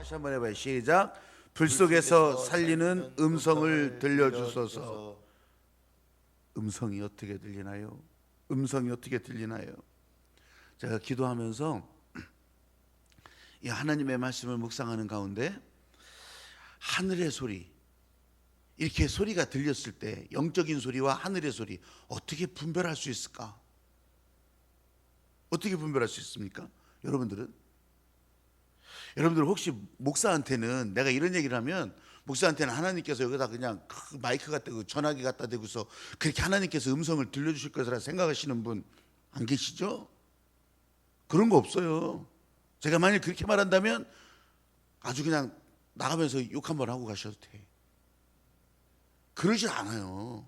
다시 한번 해봐요. 시작. 불 속에서 살리는 음성을 들려주소서. 음성이 어떻게 들리나요? 음성이 어떻게 들리나요? 제가 기도하면서 이 하나님의 말씀을 묵상하는 가운데 하늘의 소리, 이렇게 소리가 들렸을 때 영적인 소리와 하늘의 소리 어떻게 분별할 수 있을까? 어떻게 분별할 수 있습니까? 여러분들 혹시 목사한테는, 내가 이런 얘기를 하면 목사한테는 하나님께서 여기다 그냥 마이크 갖다 대고 전화기 갖다 대고서 그렇게 하나님께서 음성을 들려주실 것이라 생각하시는 분 안 계시죠? 그런 거 없어요. 제가 만약 그렇게 말한다면 아주 그냥 나가면서 욕 한번 하고 가셔도 돼. 그러질 않아요.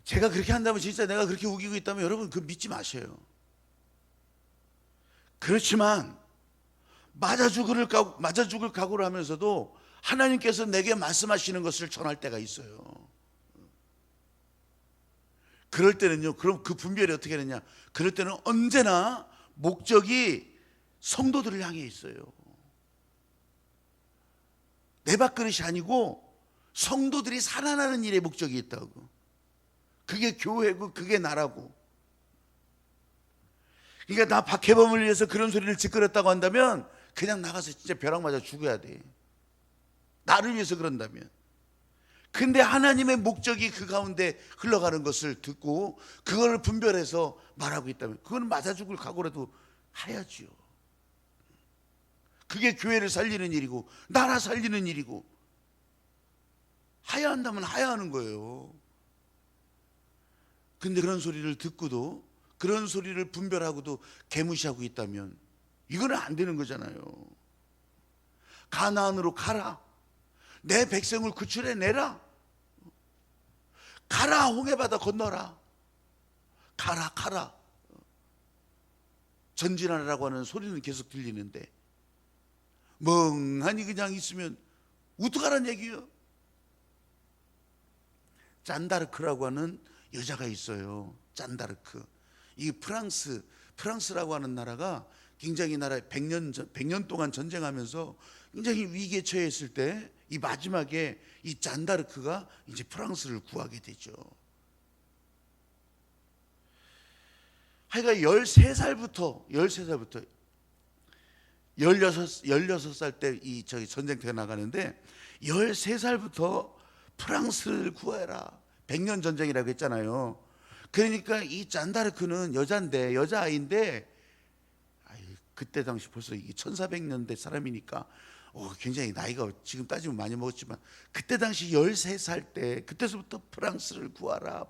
제가 그렇게 한다면, 진짜 내가 그렇게 우기고 있다면 여러분 그거 믿지 마세요. 그렇지만 맞아 죽을 각오를 하면서도 하나님께서 내게 말씀하시는 것을 전할 때가 있어요. 그럴 때는요, 그럼 그 분별이 어떻게 되냐? 그럴 때는 언제나 목적이 성도들을 향해 있어요. 내 밥그릇이 아니고 성도들이 살아나는 일에 목적이 있다고. 그게 교회고 그게 나라고. 그러니까 나 박해범을 위해서 그런 소리를 짓거렸다고 한다면 그냥 나가서 진짜 벼락 맞아 죽어야 돼. 나를 위해서 그런다면. 근데 하나님의 목적이 그 가운데 흘러가는 것을 듣고 그걸 분별해서 말하고 있다면 그건 맞아 죽을 각오라도 해야지요. 그게 교회를 살리는 일이고 나라 살리는 일이고, 해야 한다면 해야 하는 거예요. 근데 그런 소리를 듣고도, 그런 소리를 분별하고도 개무시하고 있다면 이거는 안 되는 거잖아요. 가나안으로 가라, 내 백성을 구출해내라, 가라, 홍해바다 건너라, 가라 전진하라고 하는 소리는 계속 들리는데 멍하니 그냥 있으면 어떡하란 얘기예요? 잔다르크라고 하는 여자가 있어요. 잔다르크. 이 프랑스라고 하는 나라가 굉장히 100년 동안 전쟁하면서 굉장히 위기에 처했을 때 이 마지막에 이 잔다르크가 이제 프랑스를 구하게 되죠. 하여간 13살부터 16살 때 이 전쟁터에 나가는데 13살부터 프랑스를 구해라. 100년 전쟁이라고 했잖아요. 그러니까 이 잔다르크는 여자아이인데 그때 당시 벌써 1400년대 사람이니까 굉장히 나이가 지금 따지면 많이 먹었지만 그때 당시 13살 때, 그때서부터 프랑스를 구하라.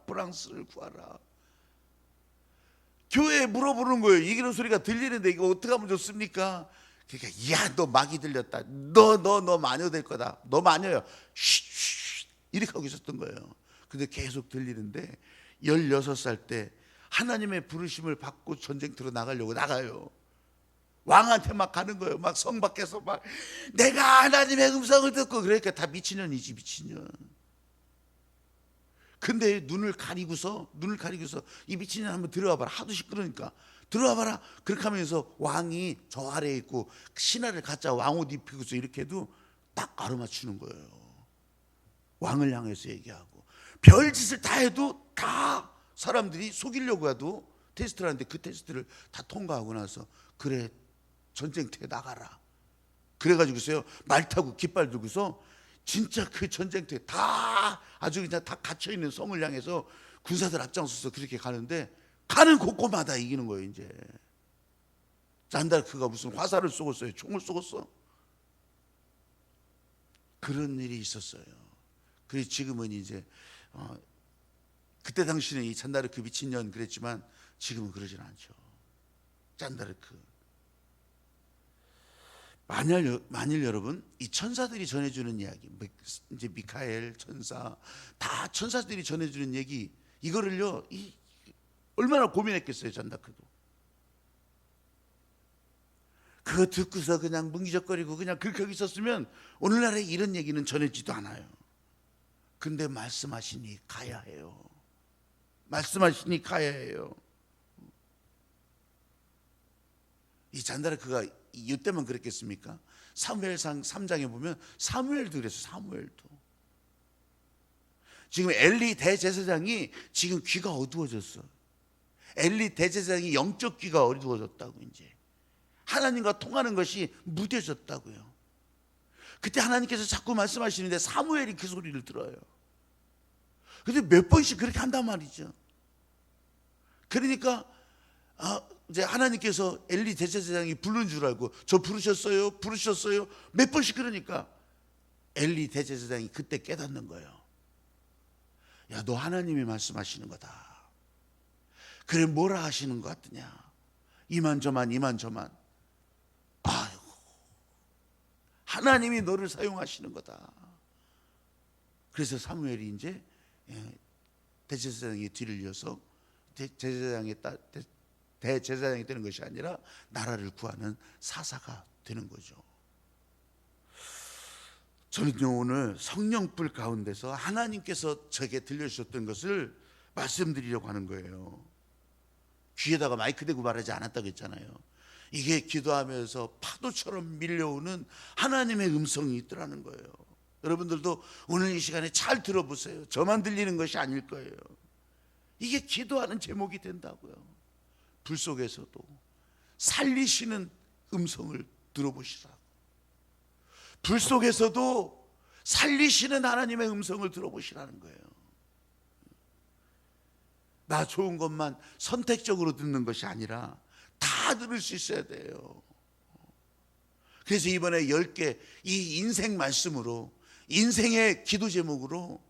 교회에 물어보는 거예요. 이기는 소리가 들리는데 이거 어떻게 하면 좋습니까? 그러니까 야, 너 마귀 들렸다. 너 마녀 될 거다. 너 마녀야. 쉿 이렇게 하고 있었던 거예요. 근데 계속 들리는데 16살 때 하나님의 부르심을 받고 전쟁터로 나가려고 나가요. 왕한테 막 가는 거예요. 막 성 밖에서 막 내가 하나님의 음성을 듣고. 그러니까 다 미친년이지, 미친년. 근데 눈을 가리고서 이 미친년 한번 들어와 봐라. 하도 시끄러우니까 들어와 봐라. 그렇게 하면서 왕이 저 아래에 있고 신하를 가짜 왕옷 입히고서 이렇게 해도 딱 알아맞추는 거예요. 왕을 향해서 얘기하고 별짓을 다 해도 다 사람들이 속이려고 해도 테스트를 하는데 그 테스트를 다 통과하고 나서 그래, 전쟁터에 나가라. 그래가지고서요, 말 타고 깃발 들고서 진짜 그 전쟁터에 다 아주 그냥 다 갇혀있는 성을 향해서 군사들 앞장서서 그렇게 가는데 가는 곳곳마다 이기는 거예요. 이제 잔다르크가 무슨 화살을 쏘겠어요? 총을 쏘겠어? 그런 일이 있었어요. 그래서 지금은 이제 그때 당시는 이 잔다르크 미친년 그랬지만 지금은 그러진 않죠. 잔다르크. 만일 여러분, 이 천사들이 전해주는 이야기, 이제 미카엘 천사, 다 천사들이 전해주는 얘기, 이거를요, 얼마나 고민했겠어요, 잔다크도. 그거 듣고서 그냥 뭉기적거리고 그냥 그렇게 있었으면 오늘날에 이런 얘기는 전해지도 않아요. 근데 말씀하시니 가야 해요. 말씀하시니 가야 해요. 이 잔다르크가 이때만 그랬겠습니까? 사무엘상 3장에 보면 사무엘도 그랬어요. 사무엘도. 지금 엘리 대제사장이 지금 귀가 어두워졌어. 엘리 대제사장이 영적 귀가 어두워졌다고. 이제 하나님과 통하는 것이 무뎌졌다고요. 그때 하나님께서 자꾸 말씀하시는데 사무엘이 그 소리를 들어요. 근데 몇 번씩 그렇게 한단 말이죠. 그러니까 이제 하나님께서 엘리 대제사장이 부른 줄 알고 저 부르셨어요? 부르셨어요? 몇 번씩 그러니까 엘리 대제사장이 그때 깨닫는 거예요. 야, 너 하나님이 말씀하시는 거다. 그래, 뭐라 하시는 것 같으냐? 이만저만. 아이고, 하나님이 너를 사용하시는 거다. 그래서 사무엘이 이제 대제사장의 뒤를 이어서 대제사장이 되는 것이 아니라 나라를 구하는 사사가 되는 거죠. 저는요, 오늘 성령불 가운데서 하나님께서 저에게 들려주셨던 것을 말씀드리려고 하는 거예요. 귀에다가 마이크 대고 말하지 않았다고 했잖아요. 이게 기도하면서 파도처럼 밀려오는 하나님의 음성이 있더라는 거예요. 여러분들도 오늘 이 시간에 잘 들어보세요. 저만 들리는 것이 아닐 거예요. 이게 기도하는 제목이 된다고요. 불 속에서도 살리시는 음성을 들어보시라고. 불 속에서도 살리시는 하나님의 음성을 들어보시라는 거예요. 나 좋은 것만 선택적으로 듣는 것이 아니라 다 들을 수 있어야 돼요. 그래서 이번에 10개 이 인생 말씀으로, 인생의 기도 제목으로,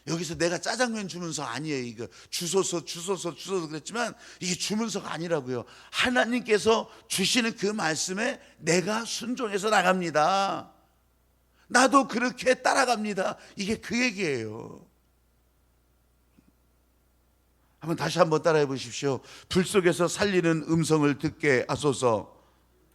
여기서 내가 짜장면 주문서 아니에요. 이거 주소서 그랬지만 이게 주문서가 아니라고요. 하나님께서 주시는 그 말씀에 내가 순종해서 나갑니다. 나도 그렇게 따라갑니다. 이게 그 얘기예요. 다시 한번 따라해 보십시오. 불 속에서 살리는 음성을 듣게 하소서.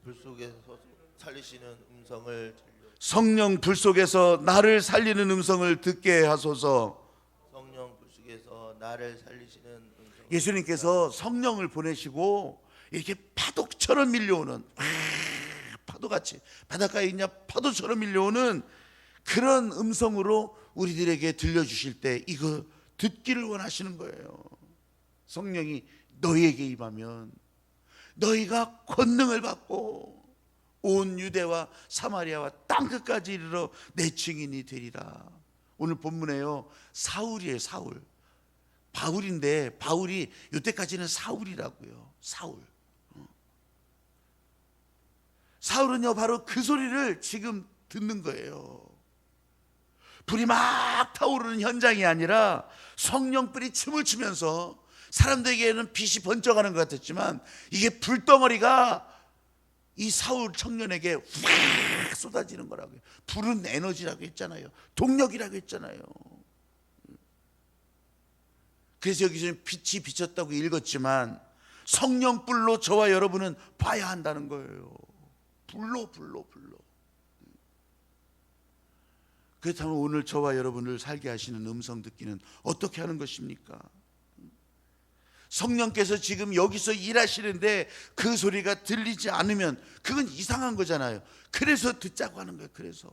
불 속에서 살리시는 음성을 성령 불 속에서 나를 살리는 음성을 듣게 하소서. 성령 불 속에서 나를 살리시는 음성. 예수님께서 성령을 보내시고 이렇게 파도처럼 밀려오는, 파도같이 바닷가에 있냐 파도처럼 밀려오는 그런 음성으로 우리들에게 들려주실 때 이거 듣기를 원하시는 거예요. 성령이 너희에게 임하면 너희가 권능을 받고 온 유대와 사마리아와 땅끝까지 이르러 내 증인이 되리라. 오늘 본문에요, 사울이에요. 사울. 바울인데 바울이 이때까지는 사울이라고요. 사울은요 바로 그 소리를 지금 듣는 거예요. 불이 막 타오르는 현장이 아니라 성령불이 춤을 추면서 사람들에게는 빛이 번쩍하는 것 같았지만 이게 불덩어리가 이 사울 청년에게 확 쏟아지는 거라고요. 불은 에너지라고 했잖아요. 동력이라고 했잖아요. 그래서 여기서 빛이 비쳤다고 읽었지만 성령불로 저와 여러분은 봐야 한다는 거예요. 불로. 그렇다면 오늘 저와 여러분을 살게 하시는 음성 듣기는 어떻게 하는 것입니까? 성령께서 지금 여기서 일하시는데 그 소리가 들리지 않으면 그건 이상한 거잖아요. 그래서 듣자고 하는 거예요. 그래서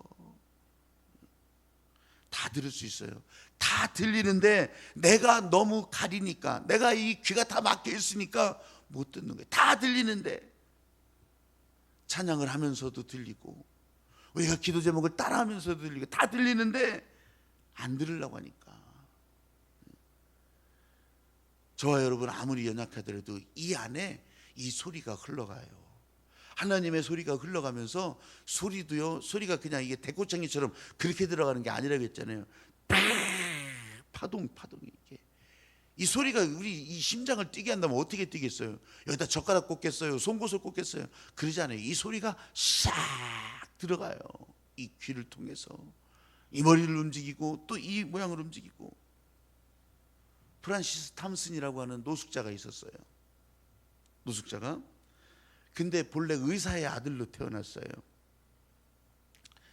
다 들을 수 있어요. 다 들리는데 내가 너무 가리니까, 내가 이 귀가 다 막혀 있으니까 못 듣는 거예요. 다 들리는데 찬양을 하면서도 들리고 우리가 기도 제목을 따라하면서도 들리고 다 들리는데 안 들으려고 하니까 저와 여러분 아무리 연약하더라도 이 안에 이 소리가 흘러가요. 하나님의 소리가 흘러가면서 소리도요, 소리가 그냥 이게 대꽃쟁이처럼 그렇게 들어가는 게 아니라고 했잖아요. 파동이 이게 이 소리가 우리 이 심장을 뛰게 한다면 어떻게 뛰겠어요? 여기다 젓가락 꽂겠어요? 송곳을 꽂겠어요? 그러지 않아요. 이 소리가 샥 들어가요. 이 귀를 통해서 이 머리를 움직이고 또 이 모양을 움직이고. 프란시스 탐슨이라고 하는 노숙자가 있었어요. 노숙자가. 근데 본래 의사의 아들로 태어났어요.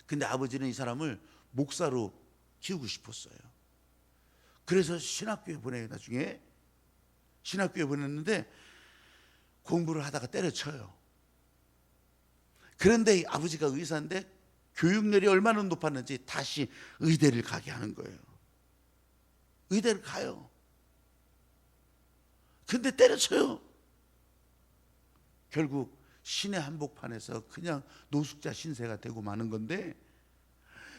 근데 아버지는 이 사람을 목사로 키우고 싶었어요. 그래서 신학교에 보내요. 나중에 신학교에 보냈는데 공부를 하다가 때려쳐요. 그런데 이 아버지가 의사인데 교육열이 얼마나 높았는지 다시 의대를 가게 하는 거예요. 의대를 가요. 근데 때려쳐요. 결국 신의 한복판에서 그냥 노숙자 신세가 되고 마는 건데,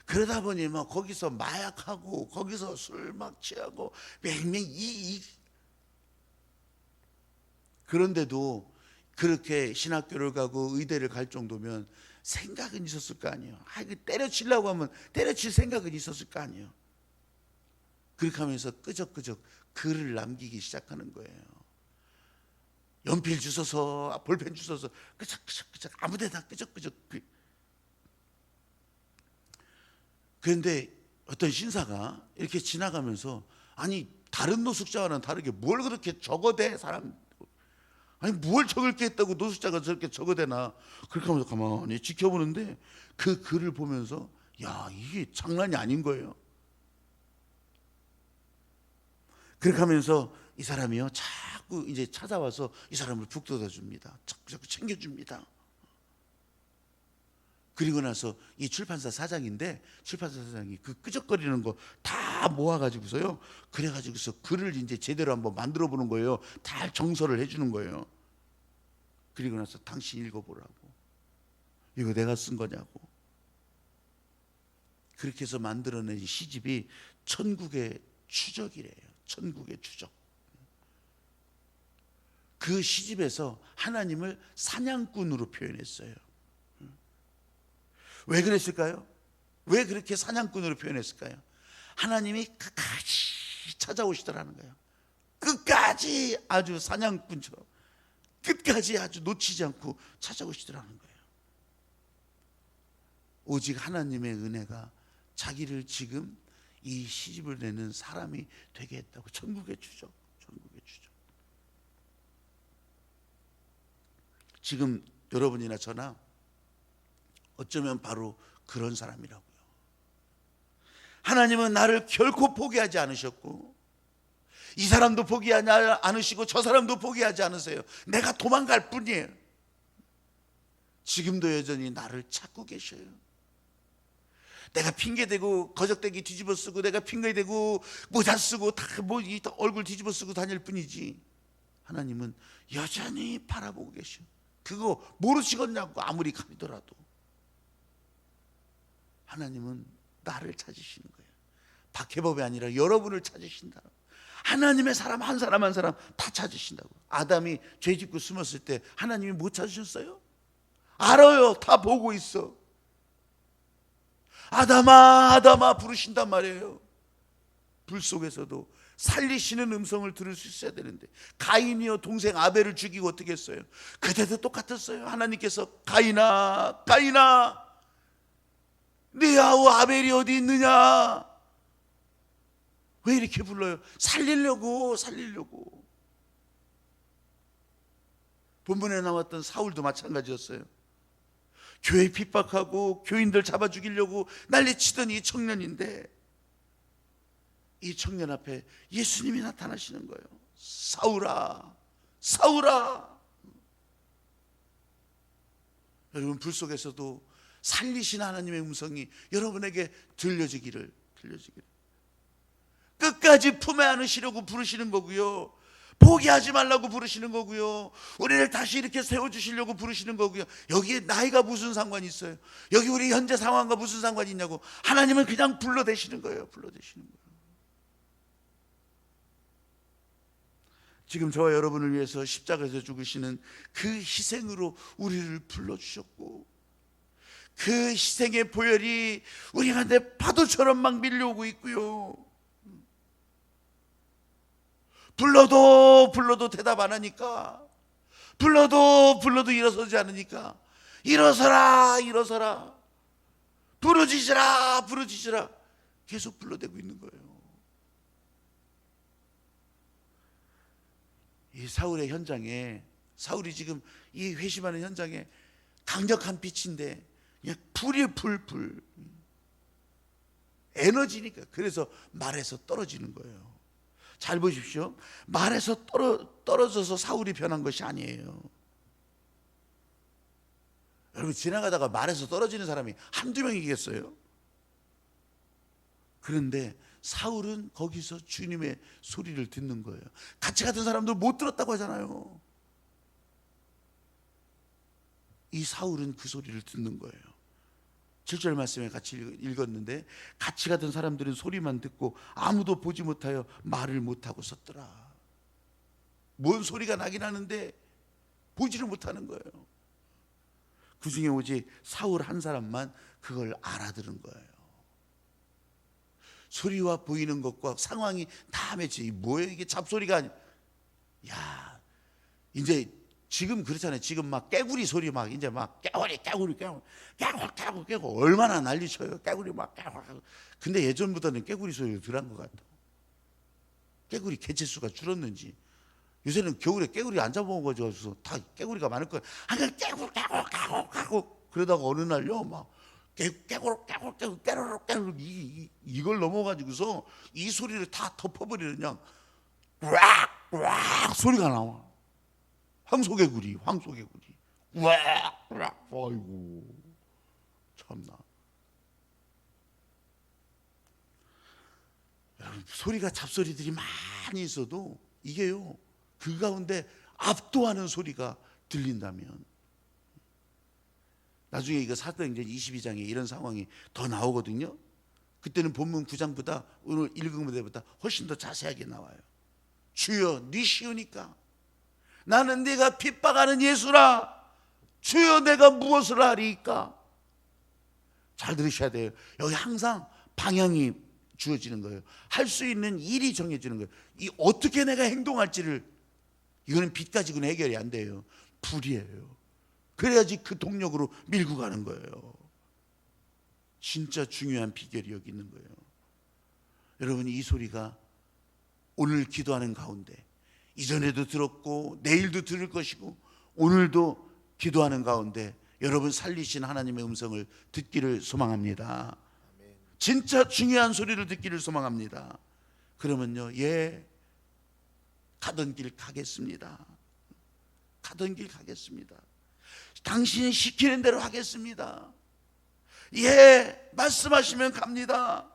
그러다 보니 뭐 거기서 마약하고 거기서 술 막 취하고 맹맹 그런데도 그렇게 신학교를 가고 의대를 갈 정도면 생각은 있었을 거 아니에요. 이거 때려치려고 하면 때려칠 생각은 있었을 거 아니에요. 그렇게 하면서 끄적끄적 글을 남기기 시작하는 거예요. 연필 주워서, 볼펜 주워서 끄적끄적 아무데나 끄적끄적. 그런데 어떤 신사가 이렇게 지나가면서, 아니 다른 노숙자와는 다르게 뭘 그렇게 적어대 사람, 아니 뭘 적을 게 있다고 노숙자가 저렇게 적어대나. 그렇게 하면서 가만히 지켜보는데 그 글을 보면서 야, 이게 장난이 아닌 거예요. 그렇게 하면서 이 사람이요 자꾸 이제 찾아와서 이 사람을 북돋아 줍니다. 자꾸 챙겨줍니다. 그리고 나서 이 출판사 사장인데, 출판사 사장이 그 끄적거리는 거 다 모아가지고서요, 그래가지고서 글을 이제 제대로 한번 만들어 보는 거예요. 다 정서를 해주는 거예요. 그리고 나서 당신 읽어보라고, 이거 내가 쓴 거냐고. 그렇게 해서 만들어낸 시집이 천국의 추적이래요. 천국의 추적. 그 시집에서 하나님을 사냥꾼으로 표현했어요. 왜 그랬을까요? 왜 그렇게 사냥꾼으로 표현했을까요? 하나님이 끝까지 찾아오시더라는 거예요. 끝까지 아주 사냥꾼처럼 끝까지 아주 놓치지 않고 찾아오시더라는 거예요. 오직 하나님의 은혜가 자기를 지금 이 시집을 내는 사람이 되게 했다고. 천국의 추적, 천국의 추적. 지금 여러분이나 저나 어쩌면 바로 그런 사람이라고요. 하나님은 나를 결코 포기하지 않으셨고, 이 사람도 포기하지 않으시고 저 사람도 포기하지 않으세요. 내가 도망갈 뿐이에요. 지금도 여전히 나를 찾고 계셔요. 내가 핑계대고 거적대기 뒤집어 쓰고, 내가 핑계대고 모자 쓰고 다 얼굴 뒤집어 쓰고 다닐 뿐이지, 하나님은 여전히 바라보고 계셔. 그거 모르시겠냐고. 아무리 가리더라도 하나님은 나를 찾으시는 거예요. 박해법이 아니라 여러분을 찾으신다. 하나님의 사람 한 사람 한 사람 다 찾으신다고. 아담이 죄 짓고 숨었을 때 하나님이 못 찾으셨어요? 알아요. 다 보고 있어. 아담아 아담아 부르신단 말이에요. 불 속에서도 살리시는 음성을 들을 수 있어야 되는데, 가인이요 동생 아벨을 죽이고 어떻게 했어요? 그때도 똑같았어요. 하나님께서 가인아 가인아 네 아우 아벨이 어디 있느냐. 왜 이렇게 불러요? 살리려고. 본문에 나왔던 사울도 마찬가지였어요. 교회 핍박하고 교인들 잡아 죽이려고 난리치던 이 청년인데, 이 청년 앞에 예수님이 나타나시는 거예요. 사울아 사울아. 여러분, 불 속에서도 살리신 하나님의 음성이 여러분에게 들려지기를. 끝까지 품에 안으시려고 부르시는 거고요. 포기하지 말라고 부르시는 거고요. 우리를 다시 이렇게 세워주시려고 부르시는 거고요. 여기에 나이가 무슨 상관이 있어요? 여기 우리 현재 상황과 무슨 상관이 있냐고. 하나님은 그냥 불러대시는 거예요. 지금 저와 여러분을 위해서 십자가에서 죽으시는 그 희생으로 우리를 불러주셨고, 그 희생의 보혈이 우리한테 파도처럼 막 밀려오고 있고요. 불러도 대답 안 하니까, 불러도 일어서지 않으니까, 일어서라 부르짖으라 계속 불러대고 있는 거예요. 이 사울의 현장에, 사울이 지금 이 회심하는 현장에 강력한 빛인데 그냥 불 에너지니까. 그래서 말에서 떨어지는 거예요. 잘 보십시오. 말에서 떨어져서 사울이 변한 것이 아니에요. 여러분, 지나가다가 말에서 떨어지는 사람이 한두 명이겠어요? 그런데 사울은 거기서 주님의 소리를 듣는 거예요. 같이 갔던 사람들 못 들었다고 하잖아요. 이 사울은 그 소리를 듣는 거예요. 7절 말씀에 같이 읽었는데, 같이 가던 사람들은 소리만 듣고 아무도 보지 못하여 말을 못하고 섰더라. 뭔 소리가 나긴 하는데 보지를 못하는 거예요. 그 중에 오직 사울 한 사람만 그걸 알아들은 거예요. 소리와 보이는 것과 상황이 다 맺혀. 뭐예요 이게? 잡소리가 아니. 야, 이제 지금 그렇잖아요. 지금 막 깨구리 소리 막 이제 막 깨구리 얼마나 난리쳐요. 깨구리 막 깨구리. 근데 예전보다는 깨구리 소리를 덜한 것 같아. 깨구리 개체수가 줄었는지. 요새는 겨울에 깨구리 안 잡아먹어서 다 깨구리가 많을 거예요. 그냥 깨구리 그러다가 어느 날요 막 깨구르 이걸 넘어가지고서 이 소리를 다 덮어버리는 그냥 왁왁 소리가 나와. 황소개구리. 왁왁. 아이고 참나. 여러분, 소리가 잡소리들이 많이 있어도 이게요, 그 가운데 압도하는 소리가 들린다면, 나중에 이거 사도행전 22장에 이런 상황이 더 나오거든요. 그때는 본문 9장보다 오늘 읽은 데보다 훨씬 더 자세하게 나와요. 주여 네 시우니까 나는 네가 핍박하는 예수라. 주여 내가 무엇을 하리이까. 잘 들으셔야 돼요. 여기 항상 방향이 주어지는 거예요. 할 수 있는 일이 정해지는 거예요. 이 어떻게 내가 행동할지를, 이거는 빛 가지고는 해결이 안 돼요. 불이에요. 그래야지 그 동력으로 밀고 가는 거예요. 진짜 중요한 비결이 여기 있는 거예요. 여러분, 이 소리가 오늘 기도하는 가운데, 이전에도 들었고 내일도 들을 것이고 오늘도 기도하는 가운데 여러분 살리신 하나님의 음성을 듣기를 소망합니다. 진짜 중요한 소리를 듣기를 소망합니다. 그러면요, 예, 가던 길 가겠습니다. 가던 길 가겠습니다. 당신이 시키는 대로 하겠습니다. 예, 말씀하시면 갑니다.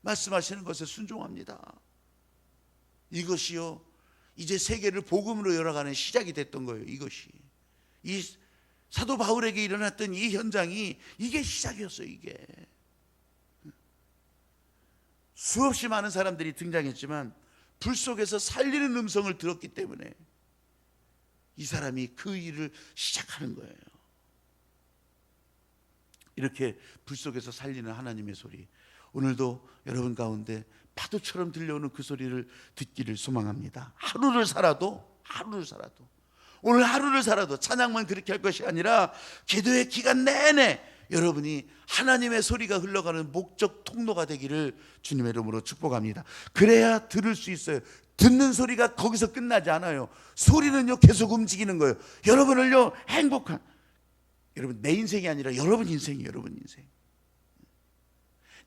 말씀하시는 것에 순종합니다. 이것이요, 이제 세계를 복음으로 열어가는 시작이 됐던 거예요. 이것이, 이 사도 바울에게 일어났던 이 현장이 이게 시작이었어요. 이게 수없이 많은 사람들이 등장했지만 불 속에서 살리는 음성을 들었기 때문에 이 사람이 그 일을 시작하는 거예요. 이렇게 불 속에서 살리는 하나님의 소리, 오늘도 여러분 가운데 파도처럼 들려오는 그 소리를 듣기를 소망합니다. 하루를 살아도 오늘 하루를 살아도 찬양만 그렇게 할 것이 아니라 기도의 기간 내내 여러분이 하나님의 소리가 흘러가는 목적 통로가 되기를 주님의 이름으로 축복합니다. 그래야 들을 수 있어요. 듣는 소리가 거기서 끝나지 않아요. 소리는요 계속 움직이는 거예요. 여러분을요 행복한, 여러분 내 인생이 아니라 여러분 인생이에요. 여러분 인생,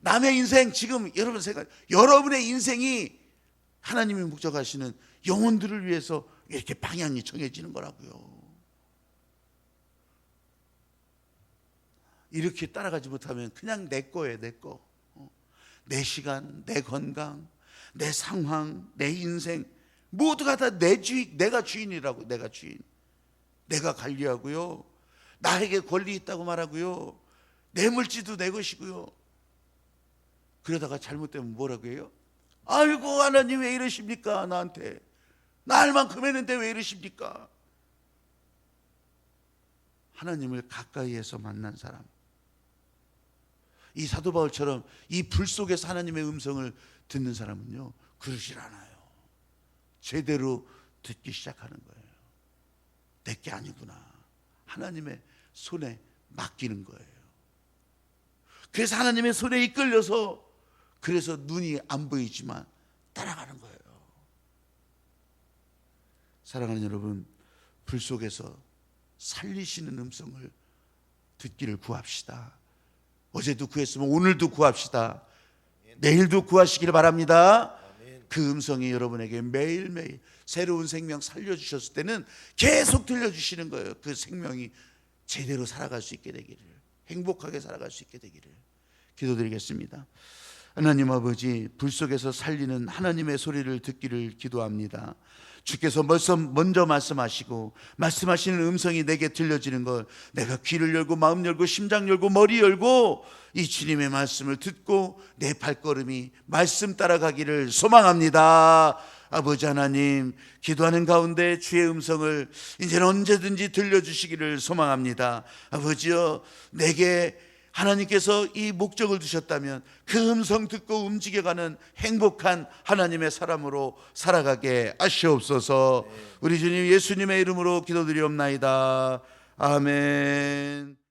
남의 인생, 지금 여러분 생각, 여러분의 인생이 하나님이 목적하시는 영혼들을 위해서 이렇게 방향이 정해지는 거라고요. 이렇게 따라가지 못하면 그냥 내 거예요. 내 거, 내 시간, 내 건강, 내 상황, 내 인생 모두가 다 내 주인, 내가 주인이라고. 내가 주인, 내가 관리하고요, 나에게 권리 있다고 말하고요, 내 물질도 내 것이고요. 그러다가 잘못되면 뭐라고 해요? 아이고 하나님 왜 이러십니까? 나한테 날 만큼 했는데 왜 이러십니까? 하나님을 가까이에서 만난 사람, 이 사도 바울처럼 이 불 속에서 하나님의 음성을 듣는 사람은요 그러질 않아요. 제대로 듣기 시작하는 거예요. 내게 아니구나, 하나님의 손에 맡기는 거예요. 그래서 하나님의 손에 이끌려서, 그래서 눈이 안 보이지만 따라가는 거예요. 사랑하는 여러분, 불 속에서 살리시는 음성을 듣기를 구합시다. 어제도 구했으면 오늘도 구합시다. 내일도 구하시기를 바랍니다. 그 음성이 여러분에게 매일매일 새로운 생명 살려주셨을 때는 계속 들려주시는 거예요. 그 생명이 제대로 살아갈 수 있게 되기를, 행복하게 살아갈 수 있게 되기를 기도드리겠습니다. 하나님 아버지, 불 속에서 살리는 하나님의 소리를 듣기를 기도합니다. 주께서 먼저 말씀하시고 말씀하시는 음성이 내게 들려지는 걸 내가 귀를 열고 마음 열고 심장 열고 머리 열고 이 주님의 말씀을 듣고 내 발걸음이 말씀 따라가기를 소망합니다. 아버지 하나님, 기도하는 가운데 주의 음성을 이제는 언제든지 들려주시기를 소망합니다. 아버지여, 내게 하나님께서 이 목적을 주셨다면 그 음성 듣고 움직여가는 행복한 하나님의 사람으로 살아가게 하시옵소서. 우리 주님 예수님의 이름으로 기도드리옵나이다. 아멘.